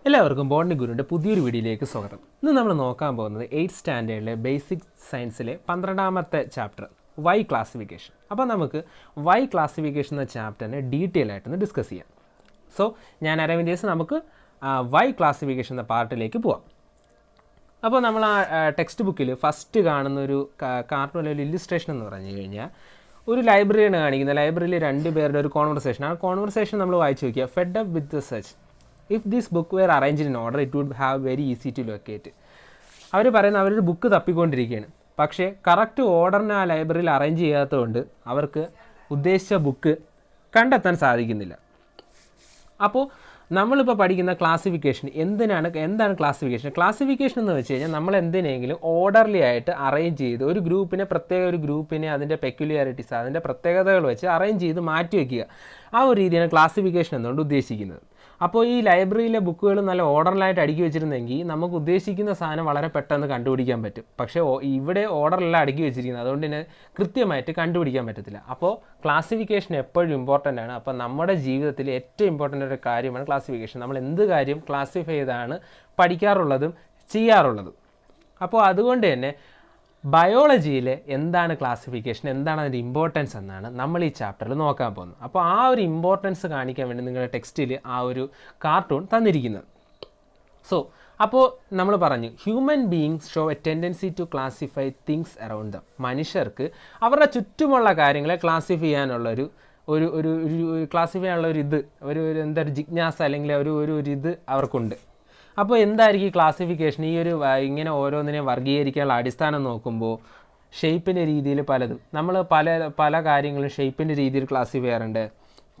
എല്ലാവർക്കും ബോട്ടണി ഗുരുവിൻ്റെ പുതിയൊരു വീഡിയോയിലേക്ക് സ്വാഗതം. ഇന്ന് നമ്മൾ നോക്കാൻ പോകുന്നത് 8th സ്റ്റാൻഡേർഡിലെ ബേസിക് സയൻസിലെ 12ാമത്തെ ചാപ്റ്റർ വൈ ക്ലാസിഫിക്കേഷൻ. അപ്പോൾ നമുക്ക് വൈ ക്ലാസിഫിക്കേഷൻ എന്ന ചാപ്റ്ററിനെ ഡീറ്റെയിൽ ആയിട്ടൊന്ന് ഡിസ്കസ് ചെയ്യാം. സോ ഞാൻ അരവിന്ദേഴ്സ് നമുക്ക് വൈ ക്ലാസിഫിക്കേഷൻ എന്ന പാർട്ടിലേക്ക് പോവാം. അപ്പോൾ നമ്മൾ ടെക്സ്റ്റ് ബുക്കിൽ ഫസ്റ്റ് കാണുന്ന ഒരു കാർട്ടൂണിലെ ഒരു ഇല്ലുസ്ട്രേഷൻ എന്ന് പറഞ്ഞു കഴിഞ്ഞാൽ ഒരു ലൈബ്രറിയാണ് കാണിക്കുന്നത്. ലൈബ്രറിയിൽ രണ്ട് പേരുടെ ഒരു കോൺവെർസേഷൻ. ആ കോൺവെർസേഷൻ നമ്മൾ വായിച്ചു നോക്കിയാൽ fed up with the search. If this book were arranged in order it would have very easy to locate. അവർ പറയുന്നത് അവരൊരു ബുക്ക് തപ്പിക്കൊണ്ടിരിക്കുകയാണ്, പക്ഷേ കറക്റ്റ് ഓർഡറിന് ആ ലൈബ്രറിയിൽ അറേഞ്ച് ചെയ്യാത്തതുകൊണ്ട് അവർക്ക് ഉദ്ദേശിച്ച ബുക്ക് കണ്ടെത്താൻ സാധിക്കുന്നില്ല. അപ്പോൾ നമ്മളിപ്പോൾ പഠിക്കുന്ന ക്ലാസിഫിക്കേഷൻ എന്താണ് ക്ലാസിഫിക്കേഷൻ? ക്ലാസിഫിക്കേഷൻ എന്ന് വെച്ച് കഴിഞ്ഞാൽ നമ്മൾ എന്തിനെങ്കിലും ഓർഡർലി ആയിട്ട് അറേഞ്ച് ചെയ്ത് ഒരു ഗ്രൂപ്പിനെ അതിൻ്റെ പെക്യുലിയാരിറ്റീസ്, അതിൻ്റെ പ്രത്യേകതകൾ വെച്ച് അറേഞ്ച് ചെയ്ത് മാറ്റി വയ്ക്കുക. ആ ഒരു രീതിയാണ് ക്ലാസിഫിക്കേഷൻ എന്നുകൊണ്ട് ഉദ്ദേശിക്കുന്നത്. അപ്പോൾ ഈ ലൈബ്രറിയിലെ ബുക്കുകൾ നല്ല ഓർഡറിലായിട്ട് അടുക്കി വെച്ചിരുന്നെങ്കിൽ നമുക്ക് ഉദ്ദേശിക്കുന്ന സാധനം വളരെ പെട്ടെന്ന് കണ്ടുപിടിക്കാൻ പറ്റും. പക്ഷേ ഇവിടെ ഓർഡറിലെല്ലാം അടുക്കി വെച്ചിരിക്കുന്നത്, അതുകൊണ്ട് തന്നെ കൃത്യമായിട്ട് കണ്ടുപിടിക്കാൻ പറ്റത്തില്ല. അപ്പോൾ ക്ലാസിഫിക്കേഷൻ എപ്പോഴും ഇമ്പോർട്ടൻ്റ് ആണ്. അപ്പോൾ നമ്മുടെ ജീവിതത്തിൽ ഏറ്റവും ഇമ്പോർട്ടൻ്റ് ഒരു കാര്യമാണ് ക്ലാസിഫിക്കേഷൻ. നമ്മൾ എന്ത് കാര്യം ക്ലാസിഫൈ ചെയ്താണ് പഠിക്കാറുള്ളതും ചെയ്യാറുള്ളതും. അപ്പോൾ അതുകൊണ്ട് തന്നെ ബയോളജിയിൽ എന്താണ് ക്ലാസിഫിക്കേഷൻ, എന്താണ് അതിൻ്റെ ഇമ്പോർട്ടൻസ് എന്നാണ് നമ്മൾ ഈ ചാപ്റ്ററിൽ നോക്കാൻ പോകുന്നത്. അപ്പോൾ ആ ഒരു ഇമ്പോർട്ടൻസ് കാണിക്കാൻ വേണ്ടി നിങ്ങളുടെ ടെക്സ്റ്റിൽ ആ ഒരു കാർട്ടൂൺ തന്നിരിക്കുന്നത്. അപ്പോൾ നമ്മൾ പറഞ്ഞു human beings show a tendency to classify things around them. മനുഷ്യർക്ക് അവരുടെ ചുറ്റുമുള്ള കാര്യങ്ങളെ ക്ലാസിഫൈ ചെയ്യാനുള്ളൊരു ഒരു ജിജ്ഞാസ അല്ലെങ്കിൽ ഒരു ഇത് അവർക്കുണ്ട്. അപ്പോൾ എന്തായിരിക്കും ക്ലാസിഫിക്കേഷൻ? ഈ ഒരു ഇങ്ങനെ ഓരോന്നിനെ വർഗീകരിക്കാനുള്ള അടിസ്ഥാനം നോക്കുമ്പോൾ ഷേപ്പിൻ്റെ രീതിയിൽ പലതും നമ്മൾ പല കാര്യങ്ങളും ഷേപ്പിൻ്റെ രീതിയിൽ ക്ലാസിഫൈ ചെയ്യാറുണ്ട്,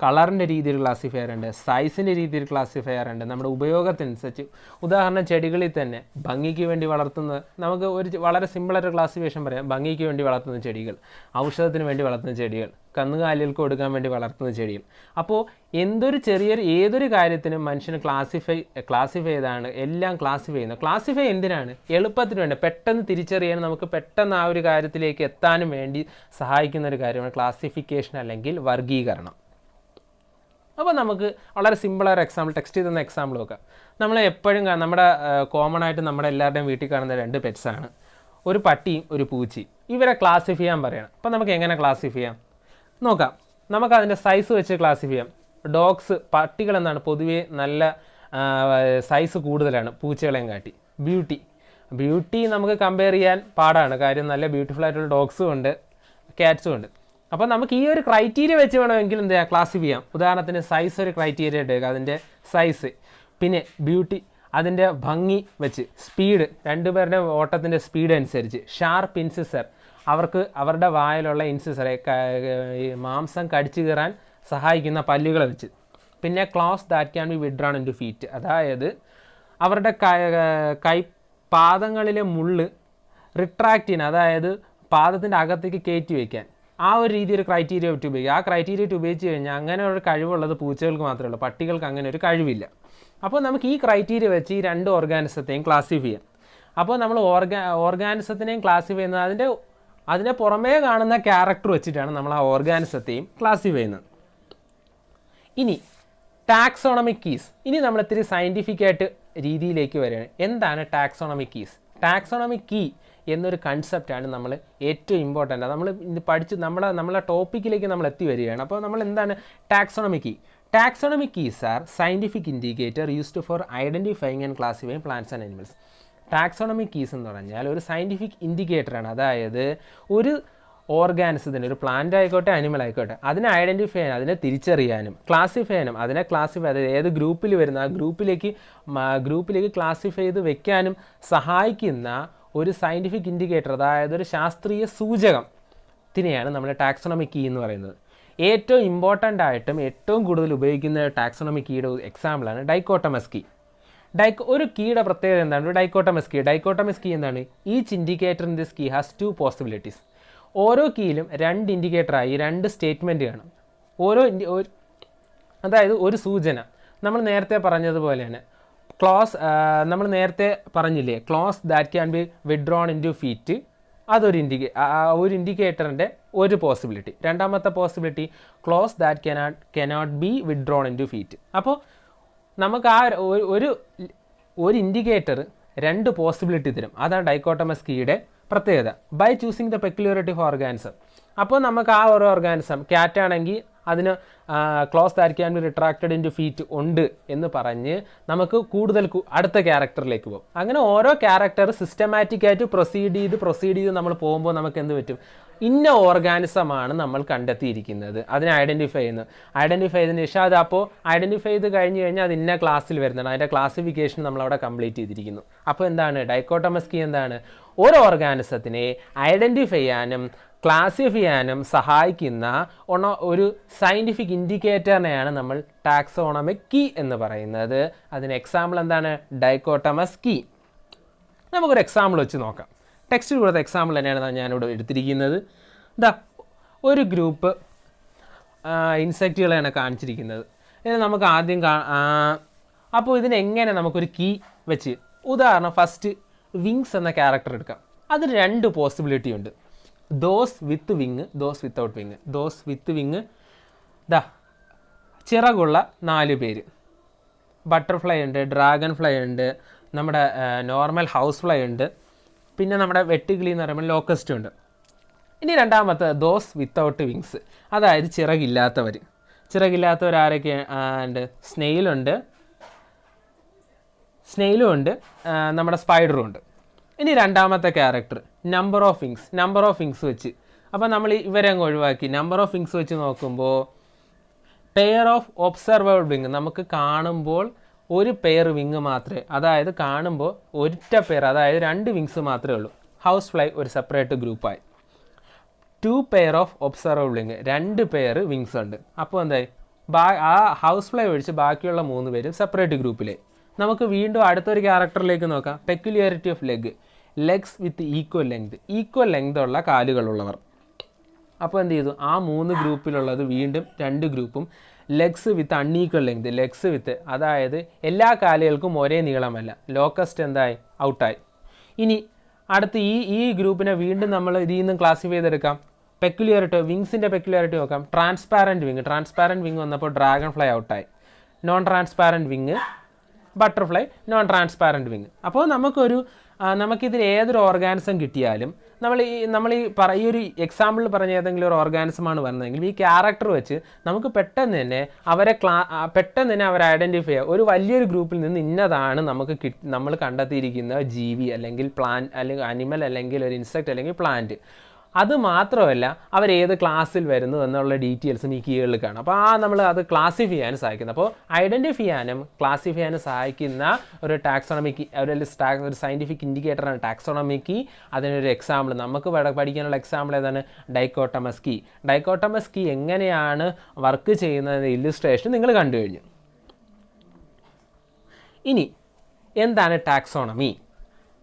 കളറിൻ്റെ രീതിയിൽ ക്ലാസിഫൈ ചെയ്യാറുണ്ട്, സൈസിൻ്റെ രീതിയിൽ ക്ലാസിഫൈ ചെയ്യാറുണ്ട്. നമ്മുടെ ഉപയോഗത്തിനനുസരിച്ച് ഉദാഹരണം ചെടികളിൽ തന്നെ ഭംഗിക്ക് വേണ്ടി വളർത്തുന്ന, നമുക്ക് വളരെ സിമ്പിളായിട്ട് ക്ലാസിഫിക്കേഷൻ പറയാം. ഭംഗിക്ക് വേണ്ടി വളർത്തുന്ന ചെടികൾ, ഔഷധത്തിന് വേണ്ടി വളർത്തുന്ന ചെടികൾ, കന്നുകാലികൾക്ക് കൊടുക്കാൻ വേണ്ടി വളർത്തുന്ന ചെടികൾ. അപ്പോൾ ഏതൊരു കാര്യത്തിനും മനുഷ്യന് ക്ലാസിഫൈ ചെയ്താണ് എല്ലാം ക്ലാസിഫൈ ചെയ്യുന്നത്. ക്ലാസിഫൈ എന്തിനാണ്? എളുപ്പത്തിന് വേണ്ടി, പെട്ടെന്ന് തിരിച്ചറിയാൻ, നമുക്ക് പെട്ടെന്ന് ആ ഒരു കാര്യത്തിലേക്ക് എത്താനും വേണ്ടി സഹായിക്കുന്ന ഒരു കാര്യമാണ് ക്ലാസിഫിക്കേഷൻ അല്ലെങ്കിൽ വർഗീകരണം. അപ്പോൾ നമുക്ക് വളരെ സിമ്പിളായൊരു എക്സാമ്പിൾ, ടെക്സ്റ്റ് ചെയ്തുന്ന എക്സാമ്പിൾ നോക്കാം. നമ്മൾ എപ്പോഴും നമ്മുടെ കോമൺ ആയിട്ട് നമ്മുടെ എല്ലാവരുടെയും വീട്ടിൽ കാണുന്ന രണ്ട് പെറ്റ്സാണ്, ഒരു പട്ടിയും ഒരു പൂച്ചയും. ഇവരെ ക്ലാസിഫൈ ചെയ്യാൻ പറയണം. അപ്പോൾ നമുക്ക് എങ്ങനെ ക്ലാസിഫൈ ചെയ്യാം നോക്കാം. നമുക്ക് അതിൻ്റെ സൈസ് വെച്ച് ക്ലാസിഫൈ ചെയ്യാം. പട്ടികൾ എന്നാണ് പൊതുവേ നല്ല സൈസ് കൂടുതലാണ് പൂച്ചകളെയും കാട്ടി. ബ്യൂട്ടി നമുക്ക് കമ്പയർ ചെയ്യാൻ പാടാണ്, കാര്യം നല്ല ബ്യൂട്ടിഫുൾ ആയിട്ടുള്ള ഡോഗ്സും ഉണ്ട്, ക്യാറ്റ്സും ഉണ്ട്. അപ്പോൾ നമുക്ക് ഈ ഒരു ക്രൈറ്റീരിയ വെച്ച് വേണമെങ്കിൽ എന്താ ക്ലാസിഫൈ ചെയ്യാം. ഉദാഹരണത്തിന് സൈസ് ഒരു ക്രൈറ്റീരിയ ഇട്ടേക്കുക, അതിൻ്റെ സൈസ്. പിന്നെ ബ്യൂട്ടി അതിൻ്റെ ഭംഗി വെച്ച്. സ്പീഡ്, രണ്ടുപേരുടെ ഓട്ടത്തിൻ്റെ സ്പീഡ് അനുസരിച്ച്. ഷാർപ്പ് ഇൻസിസർ, അവരുടെ വായിലുള്ള ഇൻസിസറെ, മാംസം കടിച്ചു കയറാൻ സഹായിക്കുന്ന പല്ലുകളെ വെച്ച്. പിന്നെ close that can B withdrawn in to feet, അതായത് അവരുടെ പാദങ്ങളിലെ മുള്ള് റിട്രാക്റ്റ് ചെയ്യാൻ, അതായത് പാദത്തിൻ്റെ അകത്തേക്ക് കയറ്റി വയ്ക്കാൻ. ആ ഒരു രീതിയിൽ ക്രൈറ്റീരിയ വിട്ട് ഉപയോഗിക്കുക. ആ ക്രൈറ്റീരിയ വിട്ട് ഉപയോഗിച്ച് കഴിഞ്ഞാൽ അങ്ങനെ ഒരു കഴിവുള്ളത് പൂച്ചകൾക്ക് മാത്രമേ ഉള്ളൂ, പട്ടികൾക്ക് അങ്ങനെ ഒരു കഴിവില്ല. അപ്പോൾ നമുക്ക് ഈ ക്രൈറ്റീരിയ വെച്ച് ഈ രണ്ട് ഓർഗാനിസത്തെയും ക്ലാസിഫൈ ചെയ്യാം. അപ്പോൾ നമ്മൾ ഓർഗാനിസത്തിനെയും ക്ലാസിഫൈ ചെയ്യുന്നത് അതിനെ പുറമേ കാണുന്ന ക്യാരക്ടർ വെച്ചിട്ടാണ് നമ്മൾ ആ ഓർഗാനിസത്തെയും ക്ലാസിഫൈ ചെയ്യുന്നത്. ഇനി ടാക്സോണമിക് കീസ്. ഇനി നമ്മൾ ഇത്തിരി സയൻറ്റിഫിക് ആയിട്ട് രീതിയിലേക്ക് വരികയാണ്. എന്താണ് ടാക്സോണമിക് കീസ്? ടാക്സോണമിക് കീ എന്നൊരു കൺസെപ്റ്റാണ് നമ്മൾ ഏറ്റവും ഇമ്പോർട്ടൻ്റ്. നമ്മൾ ഇത് പഠിച്ച് നമ്മളെ ടോപ്പിക്കിലേക്ക് നമ്മൾ എത്തി വരികയാണ്. അപ്പോൾ നമ്മൾ എന്താണ് taxonomic key? Taxonomic keys are scientific indicator used for identifying and classifying plants and animals. Taxonomic keys എന്ന് പറഞ്ഞാൽ ഒരു സയൻറ്റിഫിക് ഇൻഡിക്കേറ്ററാണ്. അതായത് ഒരു ഓർഗാനിസത്തിന്, ഒരു പ്ലാന്റ് ആയിക്കോട്ടെ അനിമൽ ആയിക്കോട്ടെ, അതിനെ ഐഡൻറ്റിഫൈ ചെയ്യാനും അതിനെ തിരിച്ചറിയാനും ക്ലാസിഫൈ ചെയ്യാനും, അതായത് ഏത് ഗ്രൂപ്പിൽ വരുന്ന ആ ഗ്രൂപ്പിലേക്ക് ക്ലാസിഫൈ ചെയ്ത് വെക്കാനും സഹായിക്കുന്ന ഒരു സയൻറ്റിഫിക് ഇൻഡിക്കേറ്റർ, അതായത് ഒരു ശാസ്ത്രീയ സൂചകത്തിനെയാണ് നമ്മൾ ടാക്സോണമിക് കീ എന്ന് പറയുന്നത്. ഏറ്റവും ഇമ്പോർട്ടൻ്റ് ആയിട്ടും ഏറ്റവും കൂടുതൽ ഉപയോഗിക്കുന്ന ടാക്സോണമിക് കീയുടെ എക്സാമ്പിളാണ് ഡൈക്കോട്ടമസ് കീ. ഒരു കീയുടെ പ്രത്യേകത എന്താണ്? ഒരു ഡൈക്കോട്ടമസ് കീ എന്താണ്? Each indicator in this key has 2 possibilities. ഓരോ കീയിലും 2 ഇൻഡിക്കേറ്ററായി 2 സ്റ്റേറ്റ്മെൻറ്റ് കാണും. അതായത് ഒരു സൂചന. നമ്മൾ നേരത്തെ പറഞ്ഞതുപോലെയാണ് നമ്മൾ നേരത്തെ പറഞ്ഞില്ലേ, close that can B withdrawn in to feet. അതൊരു ഇൻഡിക്കേറ്ററിൻ്റെ ഒരു പോസിബിലിറ്റി. രണ്ടാമത്തെ possibility close that cannot be withdrawn in to feet. അപ്പോൾ നമുക്ക് ആ ഒരു ഒരു ഇൻഡിക്കേറ്റർ 2 പോസിബിലിറ്റി തരും. അതാണ് ഡൈക്കോട്ടമസ് കീയുടെ പ്രത്യേകത. By choosing the peculiarity of organism. അപ്പോൾ നമുക്ക് ആ ഒരു ഓർഗാനിസം ക്യാറ്റ് ആണെങ്കിൽ അതിന് claws that can be retracted into feet ഉണ്ട് എന്ന് പറഞ്ഞ് നമുക്ക് കൂടുതൽ അടുത്ത ക്യാരക്ടറിലേക്ക് പോകും. അങ്ങനെ ഓരോ ക്യാരക്ടർ സിസ്റ്റമാറ്റിക്കായിട്ട് പ്രൊസീഡ് ചെയ്ത് നമ്മൾ പോകുമ്പോൾ നമുക്ക് എന്ത് പറ്റും, ഇന്ന ഓർഗാനിസമാണ് നമ്മൾ കണ്ടെത്തിയിരിക്കുന്നത്, അതിനെ ഐഡൻറ്റിഫൈ ചെയ്തതിന് ശേഷം അത് അപ്പോൾ ഐഡൻറ്റിഫൈ ചെയ്ത് കഴിഞ്ഞ് കഴിഞ്ഞാൽ അത് ഇന്ന ക്ലാസ്സിൽ വരുന്നതാണ്. അതിൻ്റെ ക്ലാസിഫിക്കേഷൻ നമ്മളവിടെ കംപ്ലീറ്റ് ചെയ്തിരിക്കുന്നു. അപ്പോൾ എന്താണ് ഡൈക്കോട്ടമസ് കീ എന്താണ്, ഒരു ഓർഗാനിസത്തിനെ ഐഡൻറ്റിഫൈ ചെയ്യാനും ക്ലാസിഫൈ ചെയ്യാനും സഹായിക്കുന്ന ഒരു സയൻറ്റിഫിക് ഇൻഡിക്കേറ്ററിനെയാണ് നമ്മൾ ടാക്സോണമിക് കീ എന്ന് പറയുന്നത്. അതിന് എക്സാമ്പിൾ എന്താണ്, ഡൈക്കോട്ടമസ് കീ. നമുക്കൊരു എക്സാമ്പിൾ വെച്ച് നോക്കാം. ടെക്സ്റ്റിൽ കൊടുത്ത എക്സാമ്പിൾ തന്നെയാണ് ഞാനിവിടെ എടുത്തിരിക്കുന്നത്. ഒരു ഗ്രൂപ്പ് ഇൻസെക്റ്റുകളെയാണ് കാണിച്ചിരിക്കുന്നത്. ഇത് നമുക്ക് ആദ്യം അപ്പോൾ ഇതിനെങ്ങനെ നമുക്കൊരു കീ വെച്ച്, ഉദാഹരണം ഫസ്റ്റ് വിങ്സ് എന്ന ക്യാരക്ടർ എടുക്കാം. അതിന് 2 പോസിബിലിറ്റി ഉണ്ട്, those with wing, those without wing. Those with wing ചിറകുള്ള 4 പേര്. ബട്ടർഫ്ലൈ ഉണ്ട്, ഡ്രാഗൺ ഫ്ലൈ ഉണ്ട്, നമ്മുടെ നോർമൽ ഹൗസ് ഫ്ലൈ ഉണ്ട്, പിന്നെ നമ്മുടെ വെട്ടുകിളി എന്ന് പറയുമ്പോൾ ലോക്കസ്റ്റ് ഉണ്ട്. ഇനി രണ്ടാമത്തെ ദോസ് വിത്തൗട്ട് വിങ്സ്, അതായത് ചിറകില്ലാത്തവർ ആരൊക്കെ ഉണ്ട്, സ്നെയിലും ഉണ്ട്, നമ്മുടെ സ്പൈഡറും ഉണ്ട്. ഇനി രണ്ടാമത്തെ ക്യാരക്ടർ നമ്പർ ഓഫ് വിങ്സ് വെച്ച്, അപ്പോൾ നമ്മൾ ഇവരെ അങ്ങ് ഒഴിവാക്കി നമ്പർ ഓഫ് വിങ്സ് വെച്ച് നോക്കുമ്പോൾ പെയർ ഓഫ് ഒബ്സർവബിൾ വിങ്, നമുക്ക് കാണുമ്പോൾ ഒരു പെയർ വിങ് മാത്രമേ, അതായത് കാണുമ്പോൾ ഒറ്റ പെയർ, അതായത് 2 വിങ്സ് മാത്രമേ ഉള്ളൂ. ഹൗസ് ഫ്ലൈ ഒരു സെപ്പറേറ്റ് ഗ്രൂപ്പായി. 2 pair of observable wing, 2 pair wings ഉണ്ട്. അപ്പോൾ എന്തായി, ആ ഹൗസ് ഫ്ലൈ ഒഴിച്ച് ബാക്കിയുള്ള 3 പേരും സെപ്പറേറ്റ് ഗ്രൂപ്പിലായി. നമുക്ക് വീണ്ടും അടുത്തൊരു ക്യാരക്ടറിലേക്ക് നോക്കാം. Peculiarity of legs with equal length ഉള്ള കാലുകളുള്ളവർ. അപ്പോൾ എന്ത് ചെയ്തു, ആ 3 ഗ്രൂപ്പിലുള്ളത് വീണ്ടും 2 ഗ്രൂപ്പും ലെഗ്സ് വിത്ത് അൺഈക്വൽ ലെങ്ത്, ലെഗ്സ് വിത്ത് അതായത് എല്ലാ കാലുകൾക്കും ഒരേ നീളമല്ല, ലോക്കസ്റ്റ് എന്തായി, ഔട്ടായി. ഇനി അടുത്ത് ഈ ഗ്രൂപ്പിനെ വീണ്ടും നമ്മൾ ഇതിൽ നിന്നും ക്ലാസിഫൈ ചെയ്തെടുക്കാം. വിങ്സിൻ്റെ പെക്യുലാരിറ്റി നോക്കാം. ട്രാൻസ്പാരൻറ്റ് വിങ് വന്നപ്പോൾ ഡ്രാഗൺ ഫ്ലൈ ഔട്ടായി. Non transparent wing butterfly, non transparent wing. അപ്പോൾ നമുക്കിതിൽ ഏതൊരു ഓർഗാനിസം കിട്ടിയാലും നമ്മൾ ഈ ഒരു എക്സാമ്പിൾ പറഞ്ഞ ഏതെങ്കിലും ഒരു ഓർഗാനിസമാണ് വരുന്നതെങ്കിൽ ഈ ക്യാരക്ടർ വെച്ച് നമുക്ക് പെട്ടെന്ന് തന്നെ അവരെ ഐഡൻറ്റിഫൈ ചെയ്യുക. ഒരു വലിയൊരു ഗ്രൂപ്പിൽ നിന്ന് ഇന്നതാണ് നമ്മൾ കണ്ടെത്തിയിരിക്കുന്ന ജീവി അല്ലെങ്കിൽ അല്ലെങ്കിൽ അനിമൽ അല്ലെങ്കിൽ ഒരു ഇൻസെക്റ്റ് അല്ലെങ്കിൽ പ്ലാന്റ്. അത് മാത്രമല്ല അവരേത് ക്ലാസ്സിൽ വരുന്നു എന്നുള്ള ഡീറ്റെയിൽസും ഈ കീകളിൽ കാണും. അപ്പോൾ നമ്മൾ അത് ക്ലാസിഫൈ ചെയ്യാനും സഹായിക്കുന്നത്. അപ്പോൾ ഐഡൻറ്റിഫൈ ചെയ്യാനും ക്ലാസിഫൈ ചെയ്യാനും സഹായിക്കുന്ന ഒരു ടാക്സോണമിക് ഒരു സയൻറ്റിഫിക് ഇൻഡിക്കേറ്ററാണ് ടാക്സോണമിക്. അതിനൊരു എക്സാമ്പിൾ നമുക്ക് പഠിക്കാനുള്ള എക്സാമ്പിൾ ഏതാണ്, ഡൈക്കോട്ടമസ് കീ എങ്ങനെയാണ് വർക്ക് ചെയ്യുന്നത് ഇല്ലുസ്ട്രേഷൻ നിങ്ങൾ കണ്ടു കഴിഞ്ഞു. ഇനി എന്താണ് taxonomy?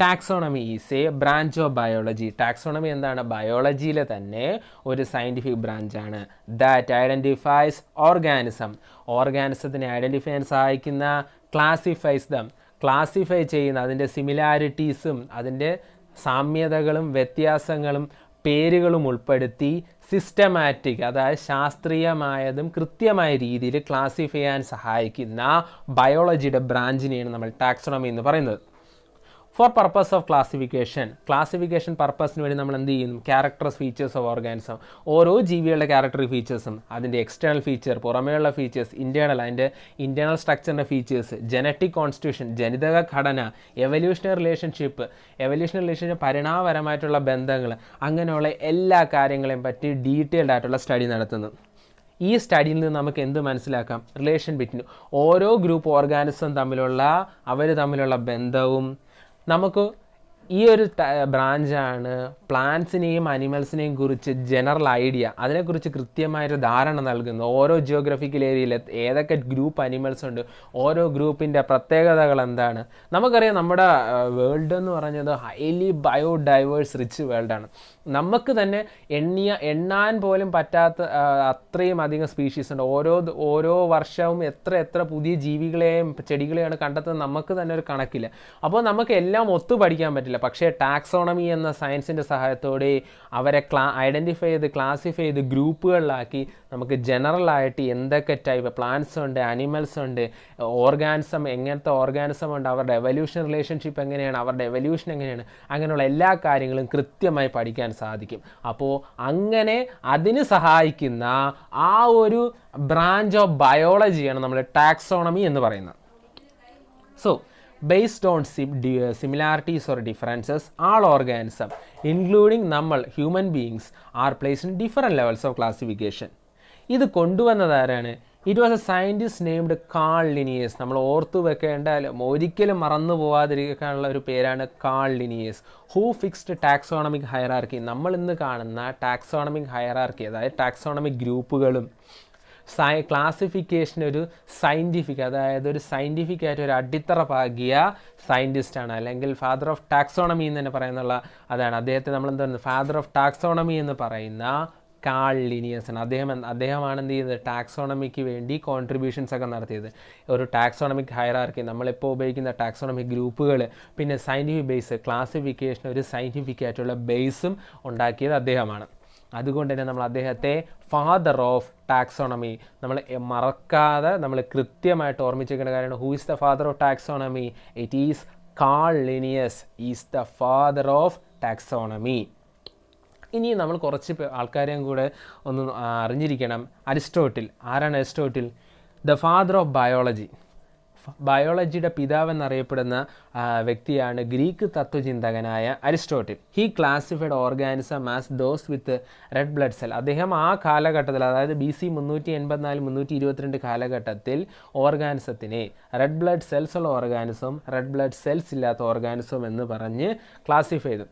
Taxonomy is A branch of biology. Taxonomy എന്താണ്, ബയോളജിയിലെ തന്നെ ഒരു സയൻറ്റിഫിക് ബ്രാഞ്ചാണ്. ദാറ്റ് ഐഡൻറ്റിഫൈസ് ഓർഗാനിസത്തിനെ ഐഡൻറ്റിഫൈ ചെയ്യാൻ സഹായിക്കുന്ന, ക്ലാസിഫൈ ചെയ്യുന്ന, അതിൻ്റെ സിമിലാരിറ്റീസും അതിൻ്റെ സാമ്യതകളും വ്യത്യാസങ്ങളും പേരുകളും ഉൾപ്പെടുത്തി സിസ്റ്റമാറ്റിക്, അതായത് ശാസ്ത്രീയമായതും കൃത്യമായ രീതിയിൽ ക്ലാസിഫൈ ചെയ്യാൻ സഹായിക്കുന്ന ബയോളജിയുടെ ബ്രാഞ്ചിനെയാണ് നമ്മൾ ടാക്സോണമി എന്ന് പറയുന്നത്. ഫോർ പർപ്പസ് ഓഫ് ക്ലാസിഫിക്കേഷൻ പർപ്പസിന് വേണ്ടി നമ്മൾ എന്ത് ചെയ്യുന്നു, ക്യാരക്ടേഴ്സ്, ഫീച്ചേഴ്സ് ഓഫ് ഓർഗാനിസം, ഓരോ ജീവികളുടെ ക്യാരക്ടർ ഫീച്ചേഴ്സും അതിൻ്റെ എക്സ്റ്റേണൽ ഫീച്ചർ, പുറമേയുള്ള ഫീച്ചേഴ്സ്, അതിൻ്റെ ഇൻറ്റേർണൽ സ്ട്രക്ചറിൻ്റെ ഫീച്ചേഴ്സ്, ജനറ്റിക് കോൺസ്റ്റിറ്റ്യൂഷൻ, ജനിതക ഘടന, എവല്യൂഷണറി റിലേഷൻഷിപ്പ്, പരിണാമപരമായിട്ടുള്ള ബന്ധങ്ങൾ, അങ്ങനെയുള്ള എല്ലാ കാര്യങ്ങളെയും പറ്റി ഡീറ്റെയിൽഡ് ആയിട്ടുള്ള സ്റ്റഡി നടത്തുന്നു. ഈ സ്റ്റഡിയിൽ നിന്ന് നമുക്ക് എന്ത് മനസ്സിലാക്കാം, റിലേഷൻ ബിറ്റ്വീൻ ഓരോ ഗ്രൂപ്പ് ഓർഗാനിസം തമ്മിലുള്ള ബന്ധവും. നമുക്ക് ഈ ഒരു ബ്രാഞ്ചാണ് പ്ലാന്റ്സിനെയും അനിമൽസിനെയും കുറിച്ച് ജനറൽ ഐഡിയ, അതിനെക്കുറിച്ച് കൃത്യമായൊരു ധാരണ നൽകുന്നു. ഓരോ ജിയോഗ്രഫിക്കൽ ഏരിയയിൽ ഏതൊക്കെ ഗ്രൂപ്പ് അനിമൽസ് ഉണ്ട്, ഓരോ ഗ്രൂപ്പിൻ്റെ പ്രത്യേകതകൾ എന്താണ്. നമുക്കറിയാം നമ്മുടെ വേൾഡ് എന്ന് പറഞ്ഞത് ഹൈലി ബയോഡൈവേഴ്സ് റിച്ച് വേൾഡാണ്. നമുക്ക് തന്നെ എണ്ണാൻ പോലും പറ്റാത്ത അത്രയും അധികം സ്പീഷീസ് ഉണ്ട്. ഓരോ വർഷവും എത്ര പുതിയ ജീവികളെയും ചെടികളെയാണ് കണ്ടെത്തുന്നത് നമുക്ക് തന്നെ ഒരു കണക്കില്ല. അപ്പോൾ നമുക്ക് എല്ലാം ഒത്തു പഠിക്കാൻ പറ്റില്ല. പറ്റില്ല. പക്ഷേ ടാക്സോണമി എന്ന സയൻസിൻ്റെ സഹായത്തോടെ അവരെ ഐഡൻറ്റിഫൈ ചെയ്ത് ക്ലാസിഫൈ ചെയ്ത് ഗ്രൂപ്പുകളിലാക്കി നമുക്ക് ജനറലായിട്ട് എന്തൊക്കെ ടൈപ്പ് പ്ലാന്റ്സ് ഉണ്ട്, അനിമൽസ് ഉണ്ട്, ഓർഗാനിസം എങ്ങനത്തെ ഓർഗാനിസം ഉണ്ട്, അവരുടെ എവല്യൂഷൻ റിലേഷൻഷിപ്പ് എങ്ങനെയാണ്, അവരുടെ എവല്യൂഷൻ എങ്ങനെയാണ്, അങ്ങനെയുള്ള എല്ലാ കാര്യങ്ങളും കൃത്യമായി പഠിക്കാൻ സാധിക്കും. അപ്പോൾ അങ്ങനെ അതിന് സഹായിക്കുന്ന ആ ഒരു ബ്രാഞ്ച് ഓഫ് ബയോളജിയാണ് നമ്മൾ ടാക്സോണമി എന്ന് പറയുന്നത്. So based on similarities or differences, all organisms, including നമ്മൾ human beings, are placed in different levels of classification. ഇത് കൊണ്ടുവന്നതാരാണ്? It was a scientist named Carl Linnaeus. നമ്മൾ ഓർത്തു വെക്കേണ്ട, ഒരിക്കലും മറന്നു പോവാതിരിക്കാനുള്ള ഒരു പേരാണ് Carl Linnaeus. Who fixed taxonomic hierarchy. നമ്മൾ ഇന്ന് കാണുന്ന ടാക്സോണമിക് ഹയറാർക്കി, അതായത് ടാക്സോണമിക് ഗ്രൂപ്പുകളും ക്ലാസിഫിക്കേഷൻ ഒരു സയൻറ്റിഫിക്, അതായത് ഒരു സയൻറ്റിഫിക് ആയിട്ട് ഒരു അടിത്തറ പാകിയ സയൻറ്റിസ്റ്റാണ്, അല്ലെങ്കിൽ ഫാദർ ഓഫ് ടാക്സോണമി എന്ന് തന്നെ പറയുന്നുള്ള അതാണ്. അദ്ദേഹത്തെ നമ്മൾ എന്താ പറയുന്നത്, ഫാദർ ഓഫ് ടാക്സോണമി എന്ന് പറയുന്ന കാൾ ലിനിയസ് ആണ്. അദ്ദേഹമാണ് എന്ത് ചെയ്തത്, ടാക്സോണമിക്ക് വേണ്ടി കോൺട്രിബ്യൂഷൻസ് ഒക്കെ നടത്തിയത്. ഒരു ടാക്സോണമിക് ഹയറാർക്കി, നമ്മളിപ്പോൾ ഉപയോഗിക്കുന്ന ടാക്സോണമിക് ഗ്രൂപ്പുകൾ, പിന്നെ സയൻറ്റിഫിക് ബേസ്, ക്ലാസിഫിക്കേഷൻ ഒരു സയൻറ്റിഫിക് ആയിട്ടുള്ള ബേസും ഉണ്ടാക്കിയത് അദ്ദേഹമാണ്. അതുകൊണ്ട് തന്നെ നമ്മൾ അദ്ദേഹത്തെ ഫാദർ ഓഫ് ടാക്സോണമി നമ്മൾ മറക്കാതെ നമ്മൾ കൃത്യമായിട്ട് ഓർമ്മിച്ചിരിക്കേണ്ട കാര്യമാണ്. Who is the father of taxonomy? It is Carl Linnaeus is the father of taxonomy. ഇനി നമ്മൾ കുറച്ച് ആൾക്കാരെയും കൂടെ ഒന്ന് അറിഞ്ഞിരിക്കണം. അരിസ്റ്റോട്ടിൽ. ആരാണ് Aristotle? The father of biology. ബയോളജിയുടെ പിതാവെന്നറിയപ്പെടുന്ന വ്യക്തിയാണ് ഗ്രീക്ക് തത്വചിന്തകനായ Aristotle. He classified organism as those with red blood cell. അദ്ദേഹം ആ കാലഘട്ടത്തിൽ, അതായത് BC 384-322 കാലഘട്ടത്തിൽ ഓർഗാനിസത്തിനെ റെഡ് ബ്ലഡ് സെൽസ് ഉള്ള ഓർഗാനിസം, റെഡ് ബ്ലഡ് സെൽസ് ഇല്ലാത്ത ഓർഗാനിസം എന്ന് പറഞ്ഞ് ക്ലാസിഫൈ ചെയ്തു.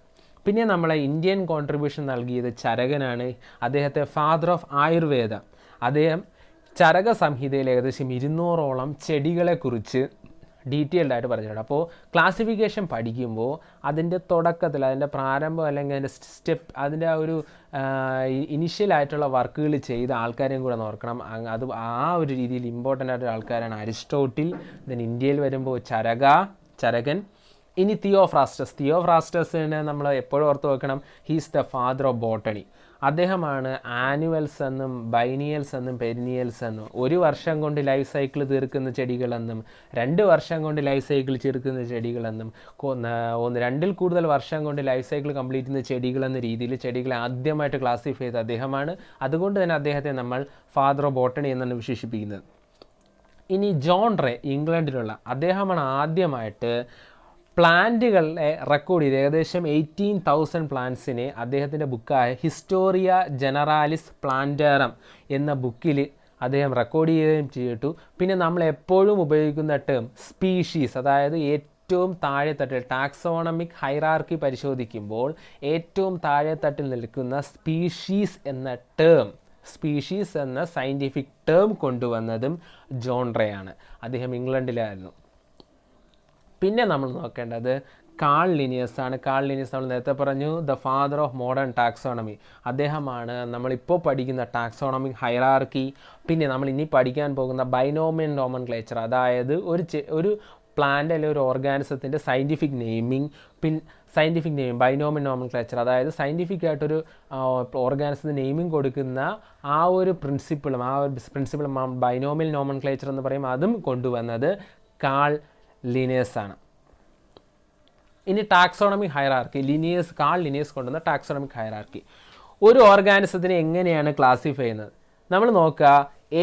പിന്നെ നമ്മളെ ഇന്ത്യൻ കോൺട്രിബ്യൂഷൻ നൽകിയത് ചരകനാണ്. അദ്ദേഹത്തെ ഫാദർ ഓഫ് ആയുർവേദ. അദ്ദേഹം ചരക സംഹിതയിൽ ഏകദേശം 200ഓളം ചെടികളെക്കുറിച്ച് ഡീറ്റെയിൽഡ് ആയിട്ട് പറഞ്ഞിട്ടുണ്ട്. അപ്പോൾ ക്ലാസിഫിക്കേഷൻ പഠിക്കുമ്പോൾ അതിൻ്റെ തുടക്കത്തിൽ, അതിൻ്റെ പ്രാരംഭം അല്ലെങ്കിൽ അതിൻ്റെ സ്റ്റെപ്പ്, അതിൻ്റെ ആ ഒരു ഇനിഷ്യലായിട്ടുള്ള വർക്കുകൾ ചെയ്ത ആൾക്കാരെയും കൂടെ നോക്കണം. അത് ആ ഒരു രീതിയിൽ ഇമ്പോർട്ടൻ്റ് ആയിട്ടുള്ള ആൾക്കാരാണ് അരിസ്റ്റോട്ടിൽ. ദെൻ ഇന്ത്യയിൽ വരുമ്പോൾ ചരകൻ. ഇനി തിയോഫ്രാസ്റ്റസിനെ നമ്മൾ എപ്പോഴും ഓർത്ത് വെക്കണം. He's the father of botany. അദ്ദേഹമാണ് ആനുവൽസ് എന്നും ബൈനിയൽസ് എന്നും പെരിനിയൽസ് എന്നും 1 വർഷം കൊണ്ട് ലൈഫ് സൈക്കിൾ തീർക്കുന്ന ചെടികളെന്നും 2 വർഷം കൊണ്ട് ലൈഫ് സൈക്കിൾ തീർക്കുന്ന ചെടികളെന്നും 2-ൽ കൂടുതൽ വർഷം കൊണ്ട് ലൈഫ് സൈക്കിൾ കംപ്ലീറ്റ് ചെയ്യുന്ന ചെടികളെന്ന രീതിയിൽ ചെടികളെ ആദ്യമായിട്ട് ക്ലാസിഫൈ ചെയ്ത അദ്ദേഹമാണ്. അതുകൊണ്ട് തന്നെ അദ്ദേഹത്തെ നമ്മൾ ഫാദർ ഓഫ് ബോട്ടണി എന്നാണ് വിശേഷിപ്പിക്കുന്നത്. ഇനി ജോൺ റേ, ഇംഗ്ലണ്ടിലുള്ള അദ്ദേഹമാണ് ആദ്യമായിട്ട് പ്ലാന്റുകളെ റെക്കോർഡ് ചെയ്ത് ഏകദേശം 18,000 പ്ലാന്റ്സിനെ അദ്ദേഹത്തിൻ്റെ ബുക്കായ ഹിസ്റ്റോറിയ ജനറാലിസ് പ്ലാന്റേറം എന്ന ബുക്കിൽ അദ്ദേഹം റെക്കോർഡ് ചെയ്യുകയും ചെയ്തിട്ടു. പിന്നെ നമ്മൾ എപ്പോഴും ഉപയോഗിക്കുന്ന ടേം സ്പീഷീസ്, അതായത് ഏറ്റവും താഴെത്തട്ടിൽ ടാക്സോണമിക് ഹൈറാർക്കി പരിശോധിക്കുമ്പോൾ ഏറ്റവും താഴെത്തട്ടിൽ നിൽക്കുന്ന സ്പീഷീസ് എന്ന സയൻറ്റിഫിക് ടേം കൊണ്ടുവന്നതും ജോൺ റേ ആണ്. അദ്ദേഹം ഇംഗ്ലണ്ടിലായിരുന്നു. പിന്നെ നമ്മൾ നോക്കേണ്ടത് കാൾ ലിനിയസ് ആണ്. കാൾ ലിനിയസ് നമ്മൾ നേരത്തെ പറഞ്ഞു the father of modern taxonomy. അദ്ദേഹമാണ് നമ്മളിപ്പോൾ പഠിക്കുന്ന ടാക്സോണമിക് ഹൈറാർക്കി. പിന്നെ നമ്മൾ ഇനി പഠിക്കാൻ പോകുന്ന ബൈനോമിയൽ നോമൻക്ലേച്ചർ, അതായത് ഒരു പ്ലാന്റ് അല്ലെങ്കിൽ ഒരു ഓർഗാനിസത്തിൻ്റെ സയൻറ്റിഫിക് നെയിമിങ്, ബൈനോമിയൽ നോമൻക്ലേച്ചർ, അതായത് സയൻറ്റിഫിക് ആയിട്ടൊരു ഓർഗാനിസത്തിന് നെയിമിങ് കൊടുക്കുന്ന ആ ഒരു പ്രിൻസിപ്പിളും ബൈനോമിയൽ നോമൻക്ലേച്ചർ എന്ന് പറയും. അതും കൊണ്ടുവന്നത് കാൾ ലിനിയസ് ആണ്. ഇനി ടാക്സോണമിക് ഹൈറാർക്കി, കാൾ ലിനിയസ് കൊണ്ടുവന്ന ടാക്സോണമിക് ഹൈറാർക്കി. ഒരു ഓർഗാനിസത്തിനെ എങ്ങനെയാണ് ക്ലാസിഫൈ ചെയ്യുന്നത്? നമ്മൾ നോക്കുക,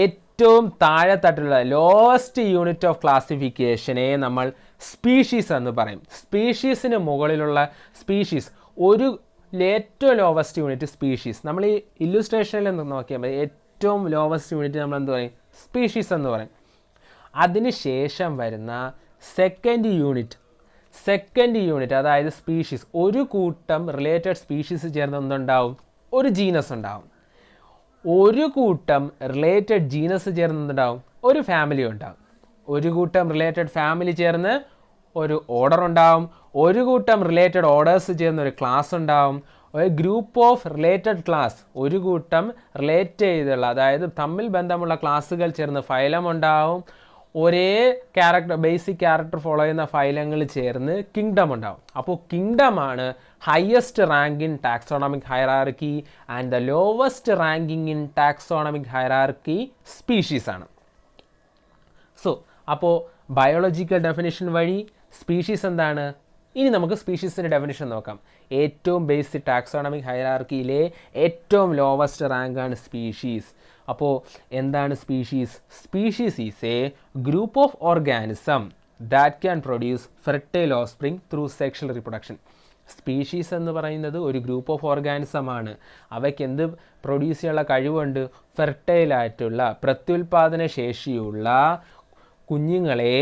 ഏറ്റവും താഴെത്തട്ടിലുള്ള ലോവസ്റ്റ് യൂണിറ്റ് ഓഫ് ക്ലാസിഫിക്കേഷനെ നമ്മൾ സ്പീഷീസ് എന്ന് പറയും. സ്പീഷീസിന് മുകളിലുള്ള സ്പീഷീസ്, ഏറ്റവും ലോവസ്റ്റ് യൂണിറ്റ് സ്പീഷീസ്. നമ്മൾ ഈ ഇല്ലുസ്ട്രേഷനിൽ നോക്കിയാൽ മതി, ഏറ്റവും ലോവസ്റ്റ് യൂണിറ്റ് നമ്മൾ എന്ത് പറയും? സ്പീഷീസ് എന്ന് പറയും. അതിന് ശേഷം വരുന്ന സെക്കൻഡ് യൂണിറ്റ് അതായത് സ്പീഷീസ്, ഒരു കൂട്ടം റിലേറ്റഡ് സ്പീഷീസ് ചേർന്ന് എന്തുണ്ടാവും? ഒരു ജീനസ് ഉണ്ടാവും. ഒരു കൂട്ടം റിലേറ്റഡ് ജീനസ് ചേർന്ന് എന്തുണ്ടാവും? ഒരു ഫാമിലി ഉണ്ടാവും. ഒരു കൂട്ടം റിലേറ്റഡ് ഫാമിലി ചേർന്ന് ഒരു ഓർഡർ ഉണ്ടാവും. ഒരു കൂട്ടം റിലേറ്റഡ് ഓർഡേഴ്സ് ചേർന്ന് ഒരു ക്ലാസ് ഉണ്ടാവും. ഒരു ഗ്രൂപ്പ് ഓഫ് റിലേറ്റഡ് ക്ലാസ്, ഒരു കൂട്ടം റിലേറ്റ് ചെയ്തുള്ള, അതായത് തമ്മിൽ ബന്ധമുള്ള ക്ലാസ്സുകൾ ചേർന്ന് ഫൈലം ഉണ്ടാവും. ഒരേ ക്യാരക്ടർ ബേസിക് ക്യാരക്ടർ ഫോളോ ചെയ്യുന്ന ഫൈലങ്ങൾ ചേർന്ന് കിങ്ഡം ഉണ്ടാവും. അപ്പോൾ കിങ്ഡമാണ് highest rank in taxonomic hierarchy and the lowest ranking in taxonomic hierarchy species ആണ്. സോ അപ്പോൾ ബയോളജിക്കൽ ഡെഫിനിഷൻ വഴി സ്പീഷീസ് എന്താണ്? ഇനി നമുക്ക് സ്പീഷീസിൻ്റെ ഡെഫിനിഷൻ നോക്കാം. ഏറ്റവും ബേസിക് ടാക്സോണമിക് ഹൈറാർക്കിയിലെ ഏറ്റവും ലോവസ്റ്റ് റാങ്കാണ് സ്പീഷീസ്. അപ്പോൾ എന്താണ് species? Species is a group of organism that can produce fertile offspring through sexual reproduction. Species എന്ന് പറയുന്നത് ഒരു ഗ്രൂപ്പ് ഓഫ് ഓർഗാനിസമാണ്. അവയ്ക്ക് എന്ത് പ്രൊഡ്യൂസ് ചെയ്യാനുള്ള കഴിവുണ്ട്? ഫെർട്ടൈലായിട്ടുള്ള പ്രത്യുൽപാദന ശേഷിയുള്ള കുഞ്ഞുങ്ങളെ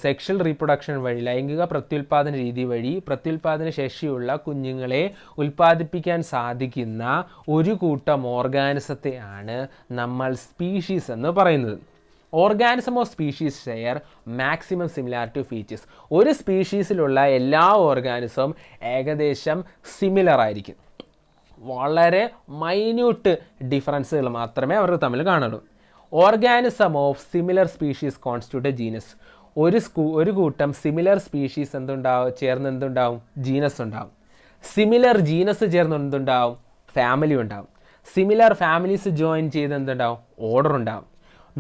സെക്ഷൽ റീപ്രൊഡക്ഷൻ വഴി, ലൈംഗിക പ്രത്യുൽപാദന രീതി വഴി പ്രത്യുൽപാദന ശേഷിയുള്ള കുഞ്ഞുങ്ങളെ ഉൽപ്പാദിപ്പിക്കാൻ സാധിക്കുന്ന ഒരു കൂട്ടം ഓർഗാനിസത്തെയാണ് നമ്മൾ സ്പീഷീസ് എന്ന് പറയുന്നത്. Organism of species share maximum similarity features. ഒരു സ്പീഷീസിലുള്ള എല്ലാ ഓർഗാനിസവും ഏകദേശം സിമിലർ ആയിരിക്കും. വളരെ മൈന്യൂട്ട് ഡിഫറൻസുകൾ മാത്രമേ അവർക്ക് തമ്മിൽ കാണുള്ളൂ. Organism of similar species constitute genus. ഒരു കൂട്ടം സിമിലർ സ്പീഷീസ് ചേർന്ന് എന്തുണ്ടാവും? ജീനസ് ഉണ്ടാവും. സിമിലർ ജീനസ് ചേർന്ന് എന്തുണ്ടാവും? ഫാമിലി ഉണ്ടാവും. സിമിലർ ഫാമിലീസ് ജോയിൻ ചെയ്ത് എന്തുണ്ടാവും? ഓർഡർ ഉണ്ടാവും.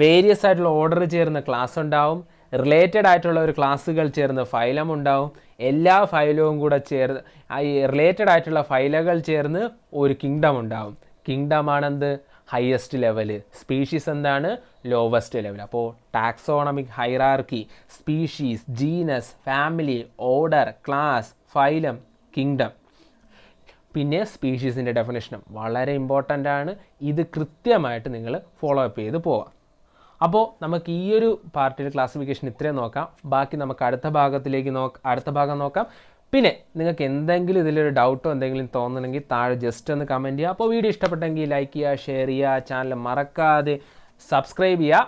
വേരിയസ് ആയിട്ടുള്ള ഓർഡർ ചേർന്ന് ക്ലാസ് ഉണ്ടാവും. റിലേറ്റഡ് ആയിട്ടുള്ള ഒരു ക്ലാസ്സുകൾ ചേർന്ന് ഫൈലം ഉണ്ടാവും. എല്ലാ ഫൈലവും കൂടെ ചേർന്ന് ഈ റിലേറ്റഡ് ആയിട്ടുള്ള ഫൈലകൾ ചേർന്ന് ഒരു കിങ്ഡം ഉണ്ടാവും. കിങ്ഡമാണെന്ത്? Highest level. സ്പീഷീസ് എന്താണ്? Lowest level. അപ്പോൾ taxonomic hierarchy, species, genus, family, order, class, phylum, kingdom. പിന്നെ സ്പീഷീസിൻ്റെ ഡെഫിനേഷനും വളരെ ഇമ്പോർട്ടൻ്റ് ആണ്. ഇത് കൃത്യമായിട്ട് നിങ്ങൾ ഫോളോ അപ്പ് ചെയ്ത് പോവാം. അപ്പോൾ നമുക്ക് ഈ ഒരു പാർട്ടിൽ ക്ലാസിഫിക്കേഷൻ ഇത്രയും നോക്കാം. ബാക്കി നമുക്ക് അടുത്ത ഭാഗം നോക്കാം. പിന്നെ നിങ്ങൾക്ക് എന്തെങ്കിലും ഇതിലൊരു ഡൗട്ടോ എന്തെങ്കിലും തോന്നണമെങ്കിൽ താഴെ ജസ്റ്റ് ഒന്ന് കമൻറ്റ് ചെയ്യുക. അപ്പോൾ വീഡിയോ ഇഷ്ടപ്പെട്ടെങ്കിൽ ലൈക്ക് ചെയ്യുക, ഷെയർ ചെയ്യുക, ചാനൽ മറക്കാതെ സബ്സ്ക്രൈബ് ചെയ്യുക.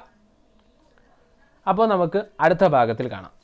അപ്പോൾ നമുക്ക് അടുത്ത ഭാഗത്തിൽ കാണാം.